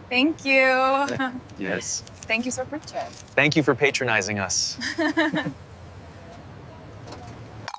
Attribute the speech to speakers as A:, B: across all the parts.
A: Thank you.
B: Yes.
A: Thank you so much.
B: Thank you for patronizing us.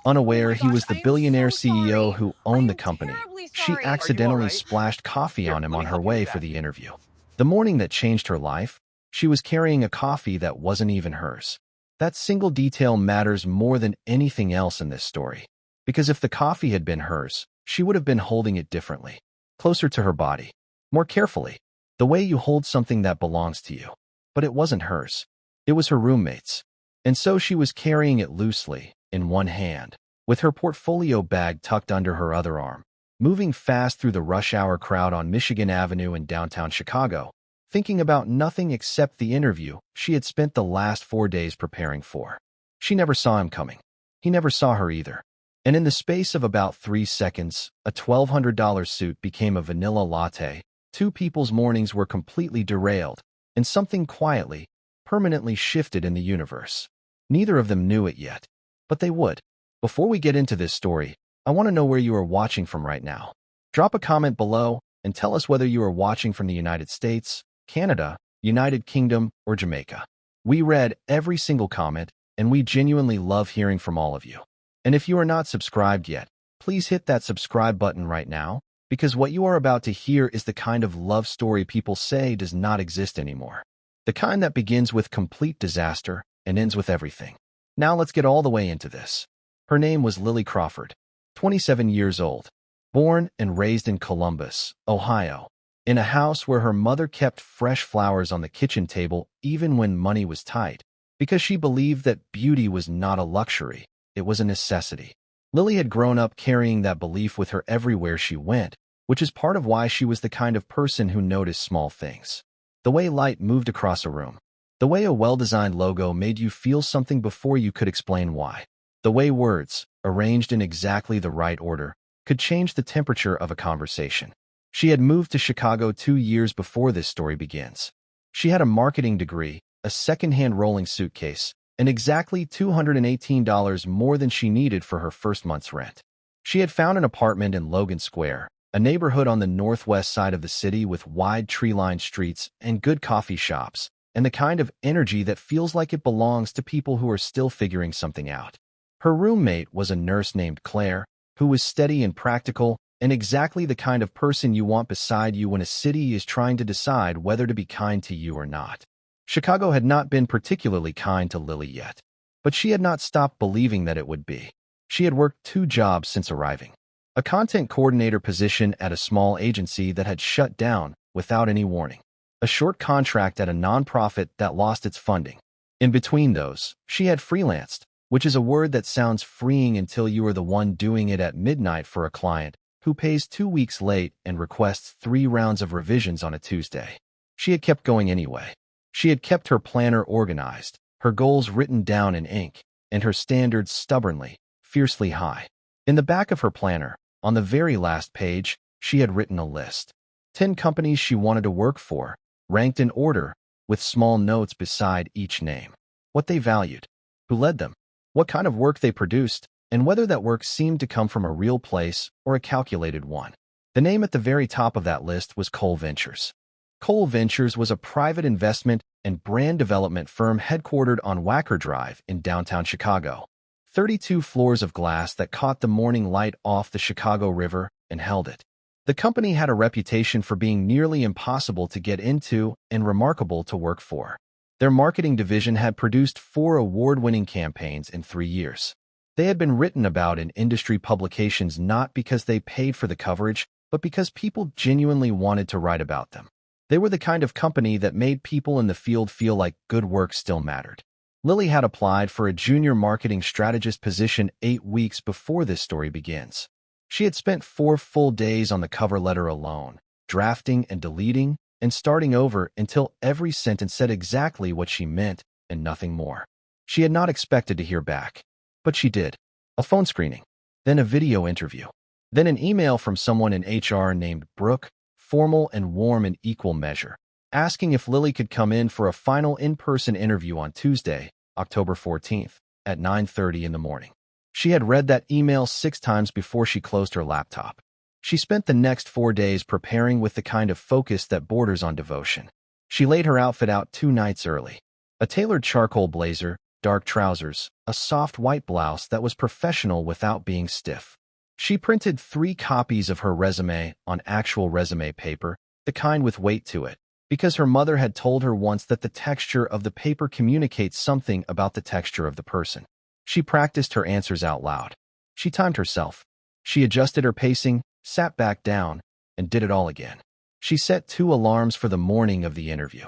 C: Unaware he was
A: I
C: the
A: am
C: billionaire
A: so
C: CEO
A: sorry.
C: who
A: I
C: owned the
A: am
C: company.
A: terribly
C: She
A: sorry.
C: accidentally
B: right?
C: splashed coffee
B: Here,
C: on him
B: let
C: on
B: me
C: her
B: help you
C: way
B: with
C: for
B: that.
C: the interview. The morning that changed her life, she was carrying a coffee that wasn't even hers. That single detail matters more than anything else in this story. Because if the coffee had been hers, she would have been holding it differently, closer to her body, more carefully, the way you hold something that belongs to you. But it wasn't hers. It was her roommate's. And so she was carrying it loosely, in one hand, with her portfolio bag tucked under her other arm, moving fast through the rush hour crowd on Michigan Avenue in downtown Chicago, thinking about nothing except the interview she had spent the last 4 days preparing for. She never saw him coming. He never saw her either. And in the space of about 3 seconds, a $1,200 suit became a vanilla latte. Two people's mornings were completely derailed, and something quietly, permanently shifted in the universe. Neither of them knew it yet, but they would. Before we get into this story, I want to know where you are watching from right now. Drop a comment below and tell us whether you are watching from the United States, Canada, United Kingdom, or Jamaica. We read every single comment, and we genuinely love hearing from all of you. And if you are not subscribed yet, please hit that subscribe button right now, because what you are about to hear is the kind of love story people say does not exist anymore. The kind that begins with complete disaster and ends with everything. Now let's get all the way into this. Her name was Lily Crawford, 27 years old, born and raised in Columbus, Ohio, in a house where her mother kept fresh flowers on the kitchen table even when money was tight, because she believed that beauty was not a luxury, it was a necessity. Lily had grown up carrying that belief with her everywhere she went, which is part of why she was the kind of person who noticed small things. The way light moved across a room. The way a well-designed logo made you feel something before you could explain why. The way words, arranged in exactly the right order, could change the temperature of a conversation. She had moved to Chicago 2 years before this story begins. She had a marketing degree, a second-hand rolling suitcase, and exactly $218 more than she needed for her first month's rent. She had found an apartment in Logan Square, a neighborhood on the northwest side of the city with wide tree-lined streets and good coffee shops, and the kind of energy that feels like it belongs to people who are still figuring something out. Her roommate was a nurse named Claire, who was steady and practical, and exactly the kind of person you want beside you when a city is trying to decide whether to be kind to you or not. Chicago had not been particularly kind to Lily yet, but she had not stopped believing that it would be. She had worked 2 jobs since arriving. A content coordinator position at a small agency that had shut down without any warning. A short contract at a nonprofit that lost its funding. In between those, she had freelanced, which is a word that sounds freeing until you are the one doing it at midnight for a client who pays 2 weeks late and requests 3 rounds of revisions on a Tuesday. She had kept going anyway. She had kept her planner organized, her goals written down in ink, and her standards stubbornly, fiercely high. In the back of her planner, on the very last page, she had written a list. 10 companies she wanted to work for, ranked in order, with small notes beside each name. What they valued, who led them, what kind of work they produced, and whether that work seemed to come from a real place or a calculated one. The name at the very top of that list was Cole Ventures. Cole Ventures was a private investment and brand development firm headquartered on Wacker Drive in downtown Chicago. 32 floors of glass that caught the morning light off the Chicago River and held it. The company had a reputation for being nearly impossible to get into and remarkable to work for. Their marketing division had produced 4 award-winning campaigns in 3 years. They had been written about in industry publications not because they paid for the coverage, but because people genuinely wanted to write about them. They were the kind of company that made people in the field feel like good work still mattered. Lily had applied for a junior marketing strategist position 8 weeks before this story begins. She had spent 4 full days on the cover letter alone, drafting and deleting and starting over until every sentence said exactly what she meant and nothing more. She had not expected to hear back, but she did. A phone screening, then a video interview, then an email from someone in HR named Brooke, formal and warm in equal measure, asking if Lily could come in for a final in-person interview on Tuesday, October 14th, at 9:30 in the morning. She had read that email 6 times before she closed her laptop. She spent the next 4 days preparing with the kind of focus that borders on devotion. She laid her outfit out 2 nights early. A tailored charcoal blazer, dark trousers, a soft white blouse that was professional without being stiff. She printed 3 copies of her resume on actual resume paper, the kind with weight to it, because her mother had told her once that the texture of the paper communicates something about the texture of the person. She practiced her answers out loud. She timed herself. She adjusted her pacing, sat back down, and did it all again. She set 2 alarms for the morning of the interview,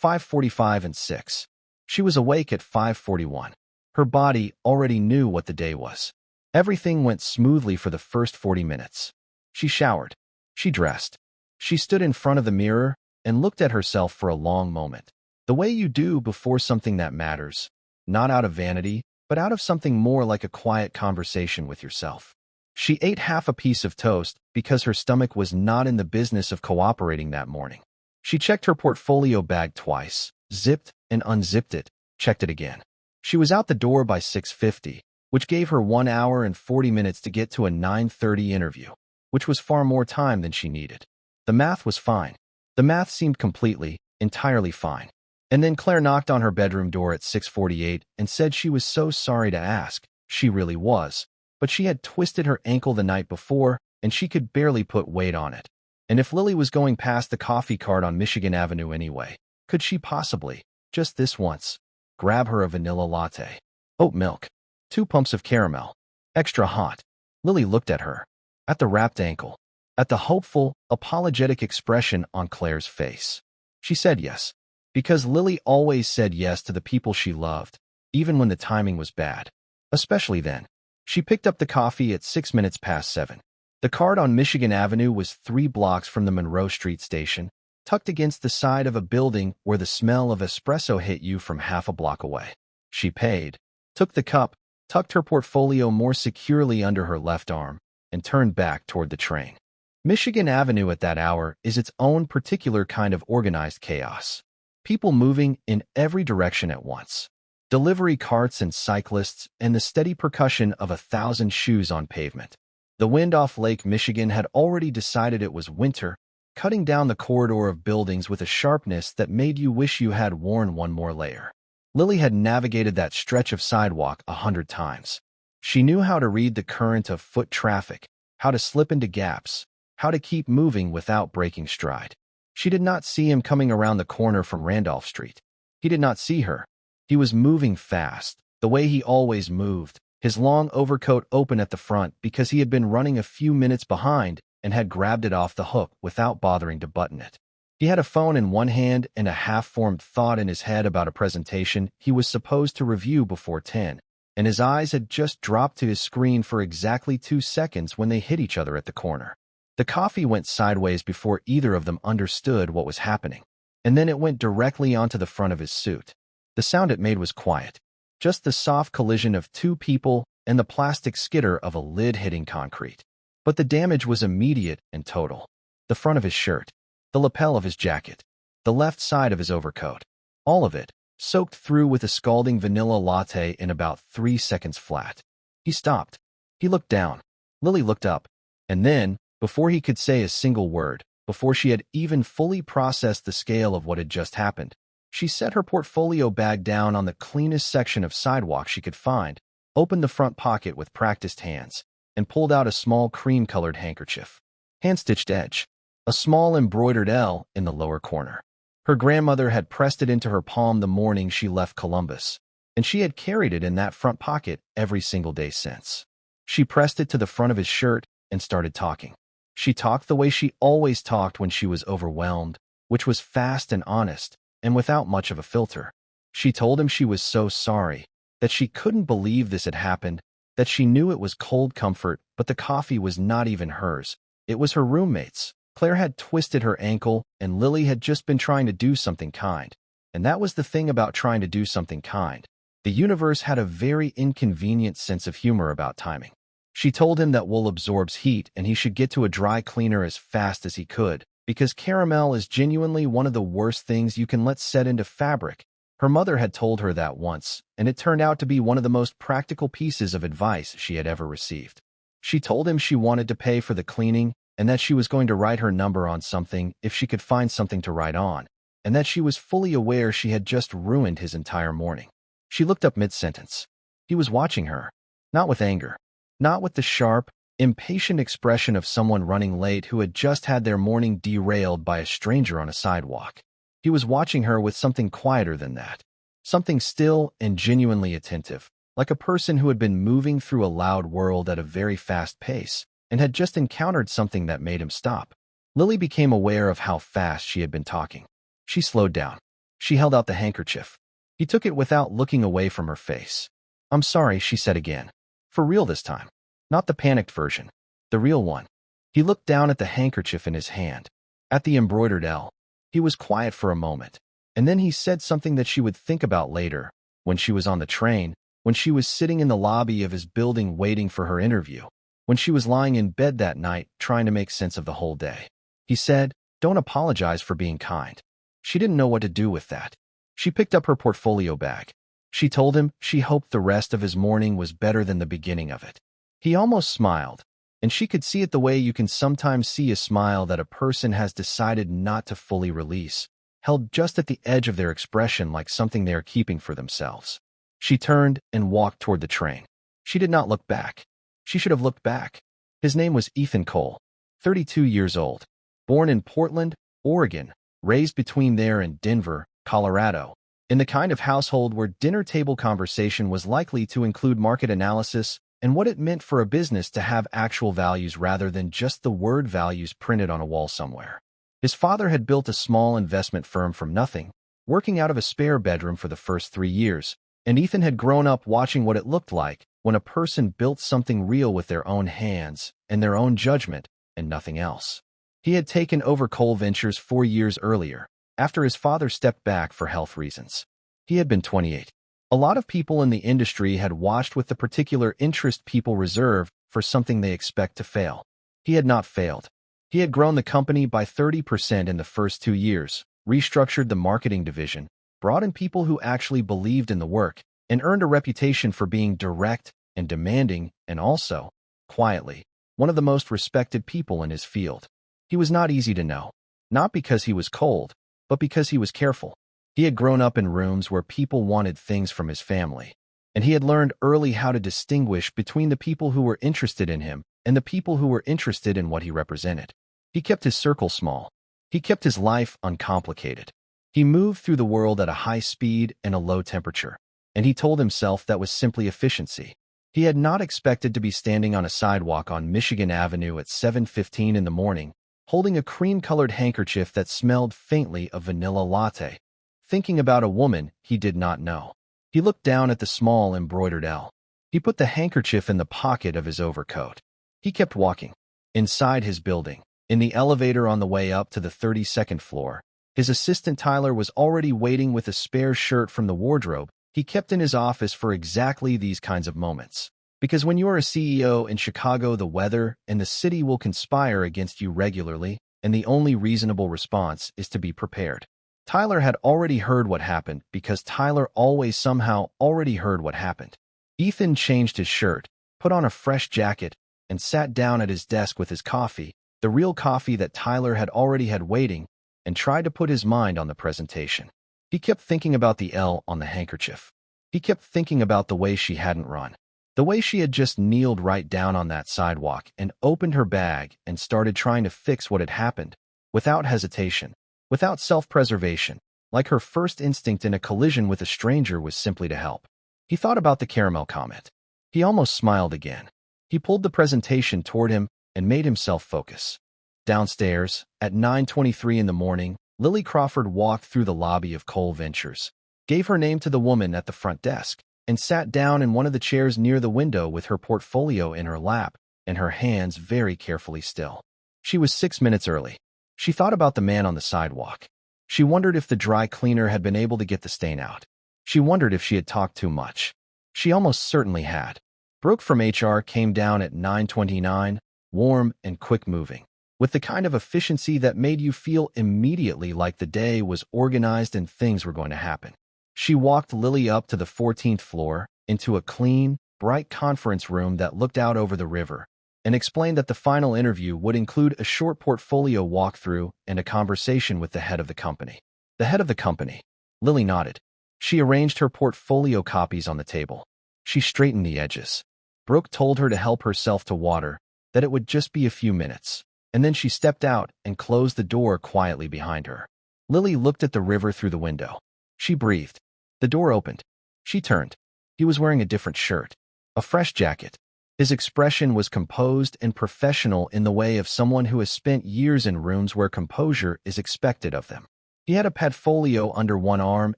C: 5:45 and 6. She was awake at 5:41. Her body already knew what the day was. Everything went smoothly for the first 40 minutes. She showered. She dressed. She stood in front of the mirror and looked at herself for a long moment. The way you do before something that matters, not out of vanity, but out of something more like a quiet conversation with yourself. She ate half a piece of toast because her stomach was not in the business of cooperating that morning. She checked her portfolio bag twice, zipped and unzipped it, checked it again. She was out the door by 6:50, which gave her 1 hour and 40 minutes to get to a 9:30 interview, which was far more time than she needed. The math was fine. The math seemed completely, entirely fine. And then Claire knocked on her bedroom door at 6:48 and said she was so sorry to ask. She really was. But she had twisted her ankle the night before, and she could barely put weight on it. And if Lily was going past the coffee cart on Michigan Avenue anyway, could she possibly, just this once, grab her a vanilla latte? Oat milk. 2 pumps of caramel. Extra hot. Lily looked at her. At the wrapped ankle. At the hopeful, apologetic expression on Claire's face. She said yes. Because Lily always said yes to the people she loved, even when the timing was bad. Especially then. She picked up the coffee at 6 minutes past 7. The cart on Michigan Avenue was 3 blocks from the Monroe Street station, tucked against the side of a building where the smell of espresso hit you from half a block away. She paid, took the cup, tucked her portfolio more securely under her left arm, and turned back toward the train. Michigan Avenue at that hour is its own particular kind of organized chaos. People moving in every direction at once. Delivery carts and cyclists, and the steady percussion of 1,000 shoes on pavement. The wind off Lake Michigan had already decided it was winter, cutting down the corridor of buildings with a sharpness that made you wish you had worn one more layer. Lily had navigated that stretch of sidewalk 100 times. She knew how to read the current of foot traffic, how to slip into gaps, how to keep moving without breaking stride. She did not see him coming around the corner from Randolph Street. He did not see her. He was moving fast, the way he always moved, his long overcoat open at the front because he had been running a few minutes behind and had grabbed it off the hook without bothering to button it. He had a phone in one hand and a half-formed thought in his head about a presentation he was supposed to review before 10, and his eyes had just dropped to his screen for exactly 2 seconds when they hit each other at the corner. The coffee went sideways before either of them understood what was happening, and then it went directly onto the front of his suit. The sound it made was quiet, just the soft collision of 2 people and the plastic skitter of a lid hitting concrete. But the damage was immediate and total. The front of his shirt, the lapel of his jacket, the left side of his overcoat, all of it, soaked through with a scalding vanilla latte in about 3 seconds flat. He stopped. He looked down. Lily looked up. And then, before he could say a single word, before she had even fully processed the scale of what had just happened, she set her portfolio bag down on the cleanest section of sidewalk she could find, opened the front pocket with practiced hands, and pulled out a small cream-colored handkerchief. Hand-stitched edge. A small embroidered L in the lower corner. Her grandmother had pressed it into her palm the morning she left Columbus, and she had carried it in that front pocket every single day since. She pressed it to the front of his shirt and started talking. She talked the way she always talked when she was overwhelmed, which was fast and honest, and without much of a filter. She told him she was so sorry, that she couldn't believe this had happened, that she knew it was cold comfort, but the coffee was not even hers. It was her roommate's. Claire had twisted her ankle, and Lily had just been trying to do something kind. And that was the thing about trying to do something kind. The universe had a very inconvenient sense of humor about timing. She told him that wool absorbs heat and he should get to a dry cleaner as fast as he could, because caramel is genuinely one of the worst things you can let set into fabric. Her mother had told her that once, and it turned out to be one of the most practical pieces of advice she had ever received. She told him she wanted to pay for the cleaning, and that she was going to write her number on something if she could find something to write on, and that she was fully aware she had just ruined his entire morning. She looked up mid-sentence. He was watching her, not with anger, not with the sharp, impatient expression of someone running late who had just had their morning derailed by a stranger on a sidewalk. He was watching her with something quieter than that, something still and genuinely attentive, like a person who had been moving through a loud world at a very fast pace and had just encountered something that made him stop. Lily became aware of how fast she had been talking. She slowed down. She held out the handkerchief. He took it without looking away from her face. "I'm sorry," she said again. "For real this time. Not the panicked version. The real one." He looked down at the handkerchief in his hand, at the embroidered L. He was quiet for a moment, and then he said something that she would think about later, when she was on the train, when she was sitting in the lobby of his building waiting for her interview, when she was lying in bed that night trying to make sense of the whole day. He said, "Don't apologize for being kind." She didn't know what to do with that. She picked up her portfolio bag. She told him she hoped the rest of his morning was better than the beginning of it. He almost smiled, and she could see it the way you can sometimes see a smile that a person has decided not to fully release, held just at the edge of their expression like something they are keeping for themselves. She turned and walked toward the train. She did not look back. She should have looked back. His name was Ethan Cole, 32 years old, born in Portland, Oregon, raised between there and Denver, Colorado, in the kind of household where dinner table conversation was likely to include market analysis and what it meant for a business to have actual values rather than just the word values printed on a wall somewhere. His father had built a small investment firm from nothing, working out of a spare bedroom for the first 3 years, and Ethan had grown up watching what it looked like when a person built something real with their own hands and their own judgment and nothing else. He had taken over Cole Ventures 4 years earlier, after his father stepped back for health reasons. He had been 28. A lot of people in the industry had watched with the particular interest people reserve for something they expect to fail. He had not failed. He had grown the company by 30% in the first 2 years, restructured the marketing division, brought in people who actually believed in the work, and earned a reputation for being direct and demanding and also, quietly, one of the most respected people in his field. He was not easy to know, not because he was cold, but because he was careful. He had grown up in rooms where people wanted things from his family, and he had learned early how to distinguish between the people who were interested in him and the people who were interested in what he represented. He kept his circle small. He kept his life uncomplicated. He moved through the world at a high speed and a low temperature, and he told himself that was simply efficiency. He had not expected to be standing on a sidewalk on Michigan Avenue at 7:15 in the morning, holding a cream-colored handkerchief that smelled faintly of vanilla latte, thinking about a woman he did not know. He looked down at the small embroidered L. He put the handkerchief in the pocket of his overcoat. He kept walking. Inside his building, in the elevator on the way up to the 32nd floor, his assistant Tyler was already waiting with a spare shirt from the wardrobe he kept in his office for exactly these kinds of moments. Because when you are a CEO in Chicago, the weather and the city will conspire against you regularly, and the only reasonable response is to be prepared. Tyler had already heard what happened because Tyler always somehow already heard what happened. Ethan changed his shirt, put on a fresh jacket, and sat down at his desk with his coffee, the real coffee that Tyler had already had waiting, and tried to put his mind on the presentation. He kept thinking about the L on the handkerchief. He kept thinking about the way she hadn't run. The way she had just kneeled right down on that sidewalk and opened her bag and started trying to fix what had happened, without hesitation, without self-preservation, like her first instinct in a collision with a stranger was simply to help. He thought about the caramel comment. He almost smiled again. He pulled the presentation toward him and made himself focus. Downstairs, at 9:23 in the morning, Lily Crawford walked through the lobby of Cole Ventures, gave her name to the woman at the front desk, and sat down in one of the chairs near the window with her portfolio in her lap and her hands very carefully still. She was 6 minutes early. She thought about the man on the sidewalk. She wondered if the dry cleaner had been able to get the stain out. She wondered if she had talked too much. She almost certainly had. Brooke from HR came down at 9:29, warm and quick-moving, with the kind of efficiency that made you feel immediately like the day was organized and things were going to happen. She walked Lily up to the 14th floor, into a clean, bright conference room that looked out over the river, and explained that the final interview would include a short portfolio walkthrough and a conversation with the head of the company. The head of the company. Lily nodded. She arranged her portfolio copies on the table. She straightened the edges. Brooke told her to help herself to water, that it would just be a few minutes, and then she stepped out and closed the door quietly behind her. Lily looked at the river through the window. She breathed. The door opened. She turned. He was wearing a different shirt, a fresh jacket. His expression was composed and professional in the way of someone who has spent years in rooms where composure is expected of them. He had a portfolio under one arm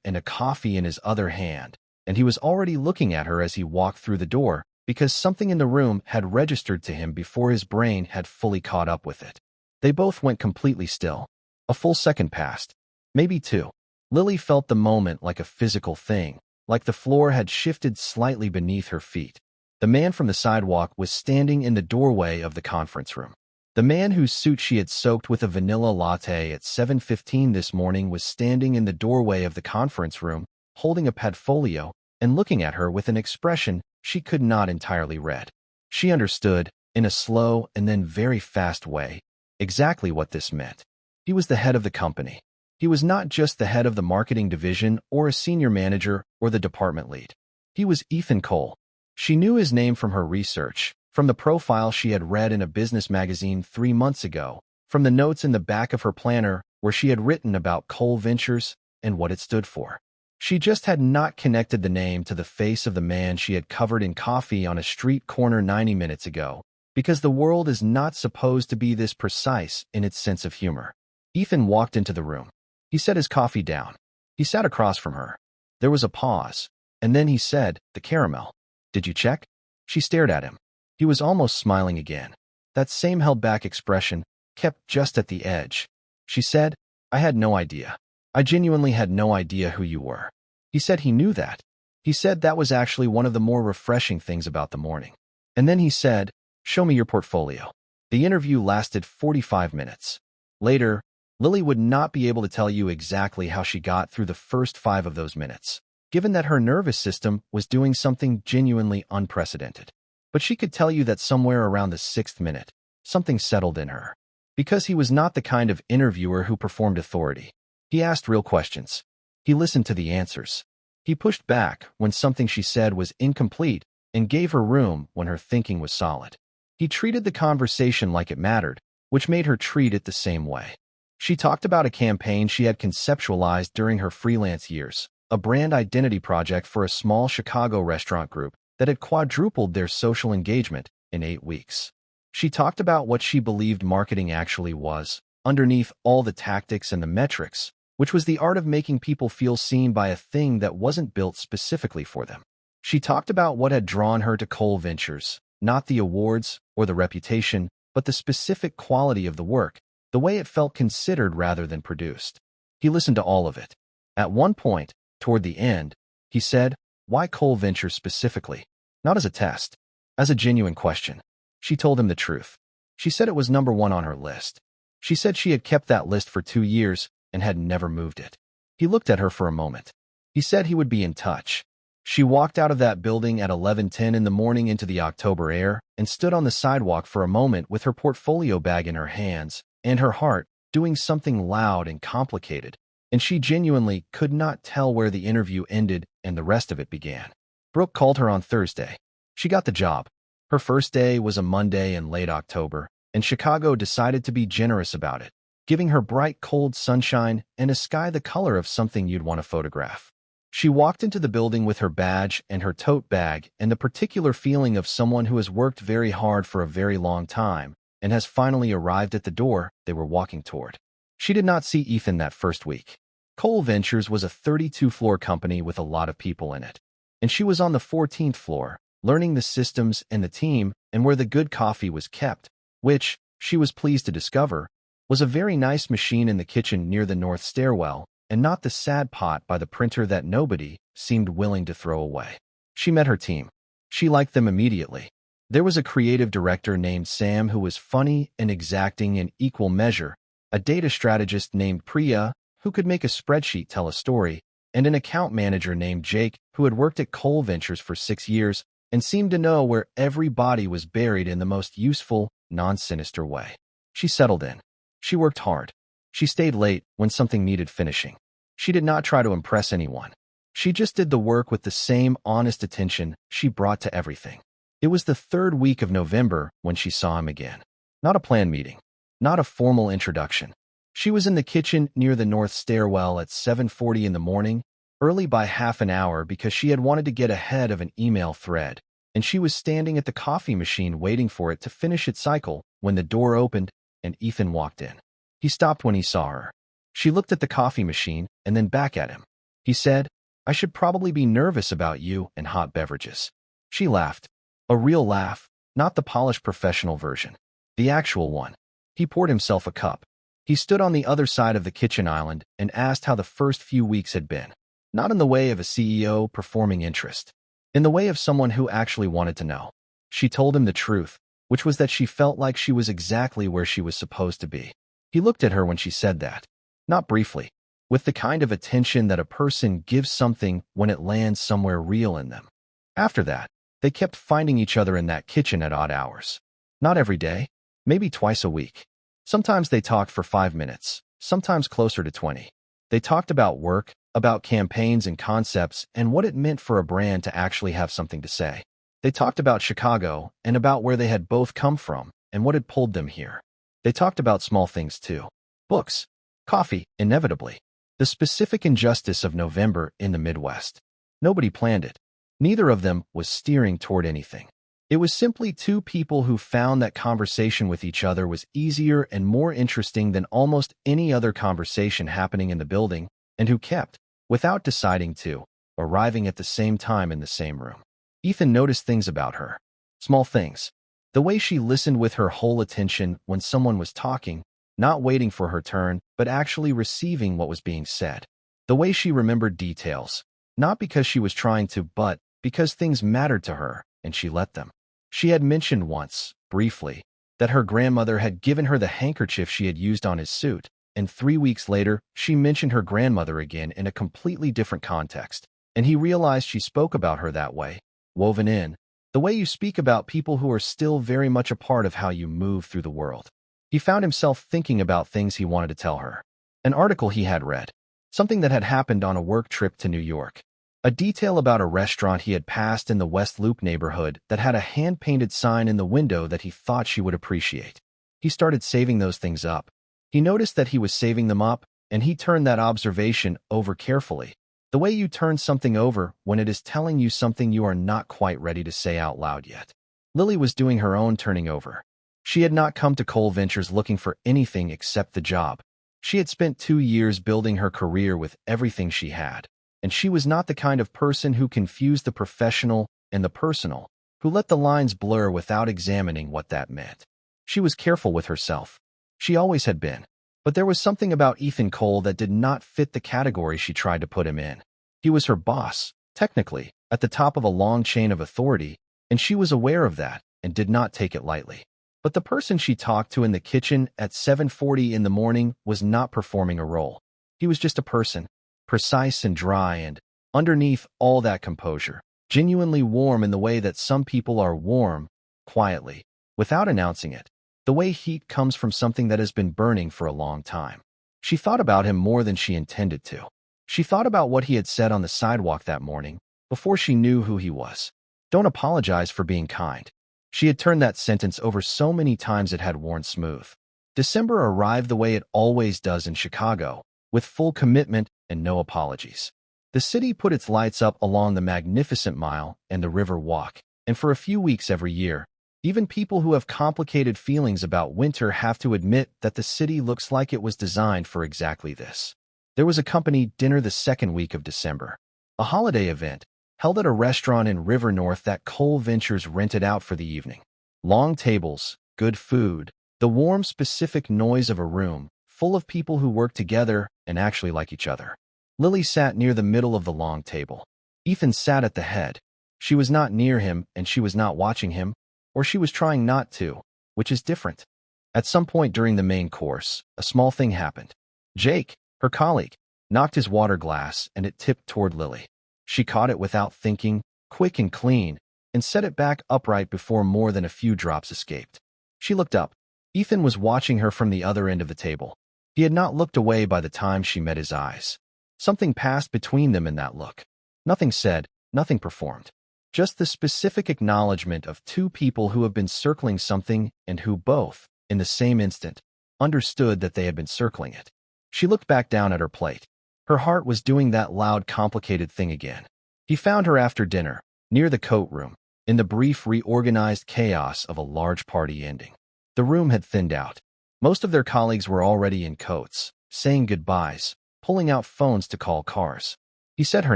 C: and a coffee in his other hand, and he was already looking at her as he walked through the door because something in the room had registered to him before his brain had fully caught up with it. They both went completely still. A full second passed. Maybe two. Lily felt the moment like a physical thing, like the floor had shifted slightly beneath her feet. The man from the sidewalk was standing in the doorway of the conference room. The man whose suit she had soaked with a vanilla latte at 7:15 this morning was standing in the doorway of the conference room, holding a portfolio and looking at her with an expression she could not entirely read. She understood, in a slow and then very fast way, exactly what this meant. He was the head of the company. He was not just the head of the marketing division or a senior manager or the department lead. He was Ethan Cole. She knew his name from her research, from the profile she had read in a business magazine 3 months ago, from the notes in the back of her planner where she had written about Cole Ventures and what it stood for. She just had not connected the name to the face of the man she had covered in coffee on a street corner 90 minutes ago, because the world is not supposed to be this precise in its sense of humor. Ethan walked into the room. He set his coffee down. He sat across from her. There was a pause, and then he said, "The caramel. Did you check?" She stared at him. He was almost smiling again. That same held-back expression, kept just at the edge. She said, "I had no idea. I genuinely had no idea who you were." He said he knew that. He said that was actually one of the more refreshing things about the morning. And then he said, "Show me your portfolio." The interview lasted 45 minutes. Later, Lily would not be able to tell you exactly how she got through the first 5 of those minutes, given that her nervous system was doing something genuinely unprecedented. But she could tell you that somewhere around the 6th minute, something settled in her. Because he was not the kind of interviewer who performed authority. He asked real questions. He listened to the answers. He pushed back when something she said was incomplete and gave her room when her thinking was solid. He treated the conversation like it mattered, which made her treat it the same way. She talked about a campaign she had conceptualized during her freelance years, a brand identity project for a small Chicago restaurant group that had quadrupled their social engagement in 8 weeks. She talked about what she believed marketing actually was, underneath all the tactics and the metrics, which was the art of making people feel seen by a thing that wasn't built specifically for them. She talked about what had drawn her to Cole Ventures, not the awards or the reputation, but the specific quality of the work, the way it felt considered rather than produced. He listened to all of it. At one point, toward the end, he said, "Why Cole Ventures specifically? Not as a test, as a genuine question." She told him the truth. She said it was number 1 on her list. She said she had kept that list for 2 years and had never moved it. He looked at her for a moment. He said he would be in touch. She walked out of that building at 11:10 in the morning into the October air and stood on the sidewalk for a moment with her portfolio bag in her hands and her heart doing something loud and complicated, and she genuinely could not tell where the interview ended and the rest of it began. Brooke called her on Thursday. She got the job. Her first day was a Monday in late October, and Chicago decided to be generous about it, giving her bright, cold sunshine and a sky the color of something you'd want to photograph. She walked into the building with her badge and her tote bag and the particular feeling of someone who has worked very hard for a very long time and has finally arrived at the door they were walking toward. She did not see Ethan that first week. Cole Ventures was a 32-floor company with a lot of people in it, and she was on the 14th floor, learning the systems and the team and where the good coffee was kept, which, she was pleased to discover, was a very nice machine in the kitchen near the north stairwell and not the sad pot by the printer that nobody seemed willing to throw away. She met her team. She liked them immediately. There was a creative director named Sam who was funny and exacting in equal measure, a data strategist named Priya who could make a spreadsheet tell a story, and an account manager named Jake who had worked at Cole Ventures for 6 years and seemed to know where every body was buried in the most useful, non-sinister way. She settled in. She worked hard. She stayed late when something needed finishing. She did not try to impress anyone. She just did the work with the same honest attention she brought to everything. It was the third week of November when she saw him again. Not a planned meeting. Not a formal introduction. She was in the kitchen near the north stairwell at 7:40 in the morning, early by half an hour because she had wanted to get ahead of an email thread, and she was standing at the coffee machine waiting for it to finish its cycle when the door opened and Ethan walked in. He stopped when he saw her. She looked at the coffee machine and then back at him. He said, "I should probably be nervous about you and hot beverages." She laughed. A real laugh, not the polished professional version. The actual one. He poured himself a cup. He stood on the other side of the kitchen island and asked how the first few weeks had been. Not in the way of a CEO performing interest. In the way of someone who actually wanted to know. She told him the truth, which was that she felt like she was exactly where she was supposed to be. He looked at her when she said that. Not briefly. With the kind of attention that a person gives something when it lands somewhere real in them. After that, they kept finding each other in that kitchen at odd hours. Not every day, maybe twice a week. Sometimes they talked for 5 minutes, sometimes closer to 20. They talked about work, about campaigns and concepts, and what it meant for a brand to actually have something to say. They talked about Chicago and about where they had both come from and what had pulled them here. They talked about small things too. Books, coffee, inevitably. The specific injustice of November in the Midwest. Nobody planned it. Neither of them was steering toward anything. It was simply two people who found that conversation with each other was easier and more interesting than almost any other conversation happening in the building, and who kept, without deciding to, arriving at the same time in the same room. Ethan noticed things about her. Small things. The way she listened with her whole attention when someone was talking, not waiting for her turn, but actually receiving what was being said. The way she remembered details, not because she was trying to, but because things mattered to her, and she let them. She had mentioned once, briefly, that her grandmother had given her the handkerchief she had used on his suit, and 3 weeks later, she mentioned her grandmother again in a completely different context, and he realized she spoke about her that way, woven in, the way you speak about people who are still very much a part of how you move through the world. He found himself thinking about things he wanted to tell her. An article he had read, something that had happened on a work trip to New York. A detail about a restaurant he had passed in the West Loop neighborhood that had a hand-painted sign in the window that he thought she would appreciate. He started saving those things up. He noticed that he was saving them up, and he turned that observation over carefully. The way you turn something over when it is telling you something you are not quite ready to say out loud yet. Lily was doing her own turning over. She had not come to Cole Ventures looking for anything except the job. She had spent 2 years building her career with everything she had. And she was not the kind of person who confused the professional and the personal, who let the lines blur without examining what that meant. She was careful with herself. She always had been. But there was something about Ethan Cole that did not fit the category she tried to put him in. He was her boss, technically, at the top of a long chain of authority, and she was aware of that and did not take it lightly. But the person she talked to in the kitchen at 7:40 in the morning was not performing a role. He was just a person. Precise and dry and, underneath all that composure, genuinely warm in the way that some people are warm, quietly, without announcing it, the way heat comes from something that has been burning for a long time. She thought about him more than she intended to. She thought about what he had said on the sidewalk that morning, before she knew who he was. Don't apologize for being kind. She had turned that sentence over so many times it had worn smooth. December arrived the way it always does in Chicago, with full commitment and no apologies. The city put its lights up along the Magnificent Mile and the River Walk, and for a few weeks every year, even people who have complicated feelings about winter have to admit that the city looks like it was designed for exactly this. There was a company dinner the second week of December, a holiday event held at a restaurant in River North that Cole Ventures rented out for the evening. Long tables, good food, the warm specific noise of a room, full of people who work together and actually like each other. Lily sat near the middle of the long table. Ethan sat at the head. She was not near him and she was not watching him, or she was trying not to, which is different. At some point during the main course, a small thing happened. Jake, her colleague, knocked his water glass and it tipped toward Lily. She caught it without thinking, quick and clean, and set it back upright before more than a few drops escaped. She looked up. Ethan was watching her from the other end of the table. He had not looked away by the time she met his eyes. Something passed between them in that look. Nothing said, nothing performed. Just the specific acknowledgement of two people who have been circling something and who both, in the same instant, understood that they had been circling it. She looked back down at her plate. Her heart was doing that loud, complicated thing again. He found her after dinner, near the coat room, in the brief, reorganized chaos of a large party ending. The room had thinned out. Most of their colleagues were already in coats, saying goodbyes, pulling out phones to call cars. He said her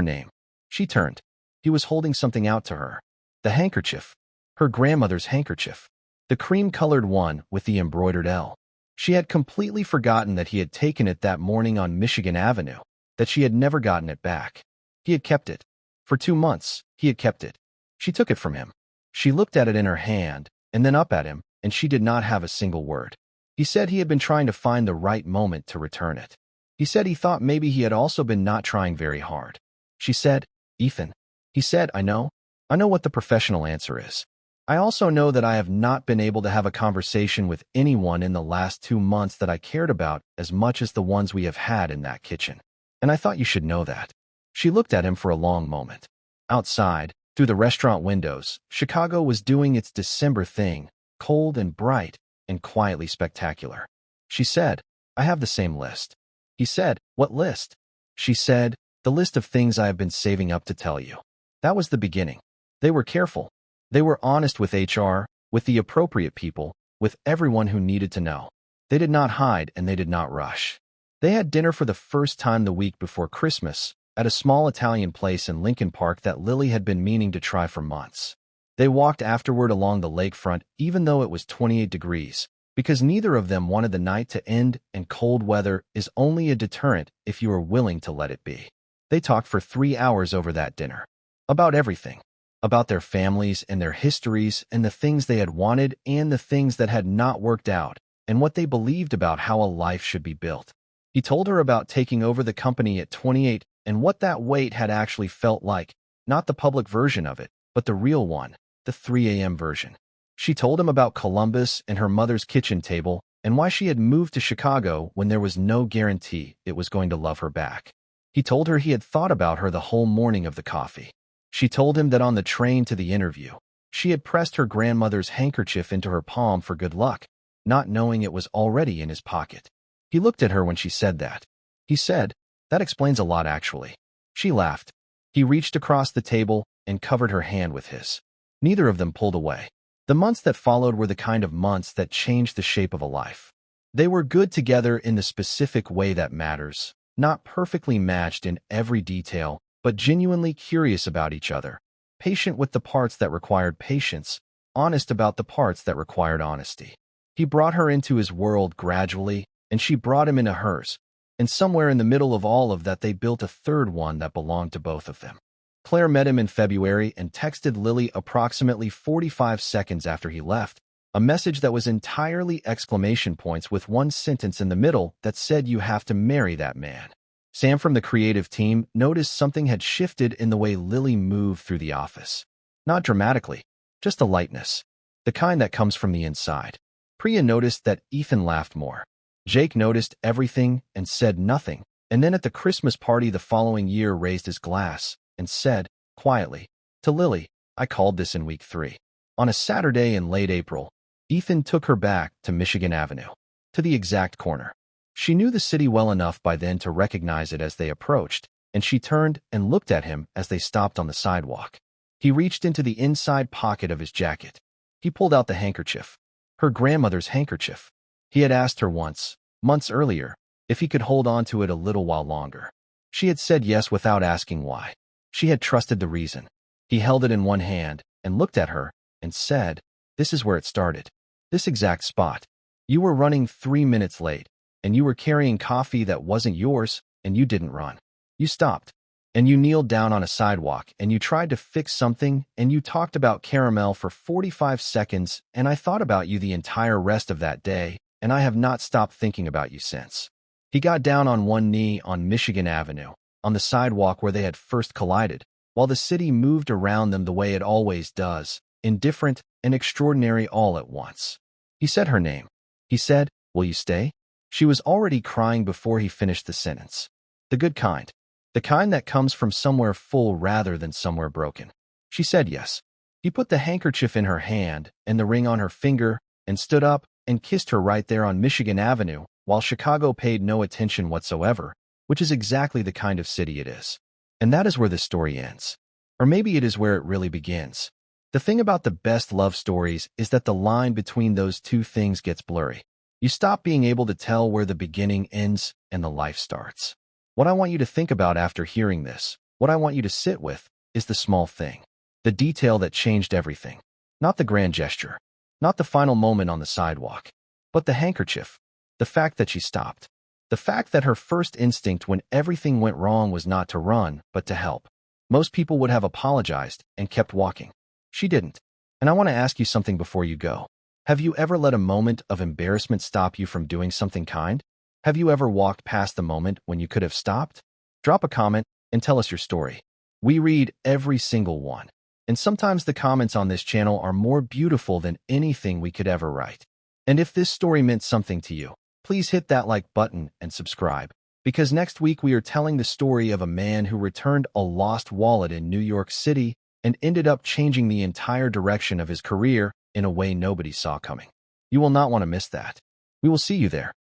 C: name. She turned. He was holding something out to her. The handkerchief. Her grandmother's handkerchief. The cream-colored one with the embroidered L. She had completely forgotten that he had taken it that morning on Michigan Avenue, that she had never gotten it back. He had kept it. For 2 months, he had kept it. She took it from him. She looked at it in her hand, and then up at him, and she did not have a single word. He said he had been trying to find the right moment to return it. He said he thought maybe he had also been not trying very hard. She said, "Ethan." He said, I know what the professional answer is. I also know that I have not been able to have a conversation with anyone in the last 2 months that I cared about as much as the ones we have had in that kitchen. And I thought you should know that." She looked at him for a long moment. Outside, through the restaurant windows, Chicago was doing its December thing, cold and bright and quietly spectacular. She said, "I have the same list." He said, "What list?" She said, "The list of things I have been saving up to tell you." That was the beginning. They were careful. They were honest with HR, with the appropriate people, with everyone who needed to know. They did not hide and they did not rush. They had dinner for the first time the week before Christmas at a small Italian place in Lincoln Park that Lily had been meaning to try for months. They walked afterward along the lakefront even though it was 28 degrees, because neither of them wanted the night to end, and cold weather is only a deterrent if you are willing to let it be. They talked for 3 hours over that dinner. About everything. About their families and their histories and the things they had wanted and the things that had not worked out, and what they believed about how a life should be built. He told her about taking over the company at 28 and what that weight had actually felt like, not the public version of it, but the real one, the 3 a.m. version. She told him about Columbus and her mother's kitchen table and why she had moved to Chicago when there was no guarantee it was going to love her back. He told her he had thought about her the whole morning of the coffee. She told him that on the train to the interview, she had pressed her grandmother's handkerchief into her palm for good luck, not knowing it was already in his pocket. He looked at her when she said that. He said, "That explains a lot, actually." She laughed. He reached across the table and covered her hand with his. Neither of them pulled away. The months that followed were the kind of months that changed the shape of a life. They were good together in the specific way that matters, not perfectly matched in every detail, but genuinely curious about each other, patient with the parts that required patience, honest about the parts that required honesty. He brought her into his world gradually, and she brought him into hers, and somewhere in the middle of all of that they built a third one that belonged to both of them. Claire met him in February and texted Lily approximately 45 seconds after he left, a message that was entirely exclamation points with one sentence in the middle that said you have to marry that man. Sam from the creative team noticed something had shifted in the way Lily moved through the office. Not dramatically, just a lightness, the kind that comes from the inside. Priya noticed that Ethan laughed more. Jake noticed everything and said nothing, and then at the Christmas party the following year raised his glass and said, quietly, to Lily, "I called this in week 3. On a Saturday in late April, Ethan took her back to Michigan Avenue, to the exact corner. She knew the city well enough by then to recognize it as they approached, and she turned and looked at him as they stopped on the sidewalk. He reached into the inside pocket of his jacket. He pulled out the handkerchief. Her grandmother's handkerchief. He had asked her once, months earlier, if he could hold on to it a little while longer. She had said yes without asking why. She had trusted the reason. He held it in one hand and looked at her and said, "This is where it started. This exact spot. You were running 3 minutes late, and you were carrying coffee that wasn't yours, and you didn't run. You stopped, and you kneeled down on a sidewalk, and you tried to fix something, and you talked about caramel for 45 seconds, and I thought about you the entire rest of that day, and I have not stopped thinking about you since." He got down on one knee on Michigan Avenue, on the sidewalk where they had first collided, while the city moved around them the way it always does, indifferent and extraordinary all at once. He said her name. He said, "Will you stay?" She was already crying before he finished the sentence. The good kind. The kind that comes from somewhere full rather than somewhere broken. She said yes. He put the handkerchief in her hand and the ring on her finger and stood up and kissed her right there on Michigan Avenue, while Chicago paid no attention whatsoever, which is exactly the kind of city it is. And that is where this story ends. Or maybe it is where it really begins. The thing about the best love stories is that the line between those two things gets blurry. You stop being able to tell where the beginning ends and the life starts. What I want you to think about after hearing this, what I want you to sit with, is the small thing. The detail that changed everything. Not the grand gesture. Not the final moment on the sidewalk. But the handkerchief. The fact that she stopped. The fact that her first instinct when everything went wrong was not to run, but to help. Most people would have apologized and kept walking. She didn't. And I want to ask you something before you go. Have you ever let a moment of embarrassment stop you from doing something kind? Have you ever walked past the moment when you could have stopped? Drop a comment and tell us your story. We read every single one. And sometimes the comments on this channel are more beautiful than anything we could ever write. And if this story meant something to you, please hit that like button and subscribe. Because next week we are telling the story of a man who returned a lost wallet in New York City and ended up changing the entire direction of his career in a way nobody saw coming. You will not want to miss that. We will see you there.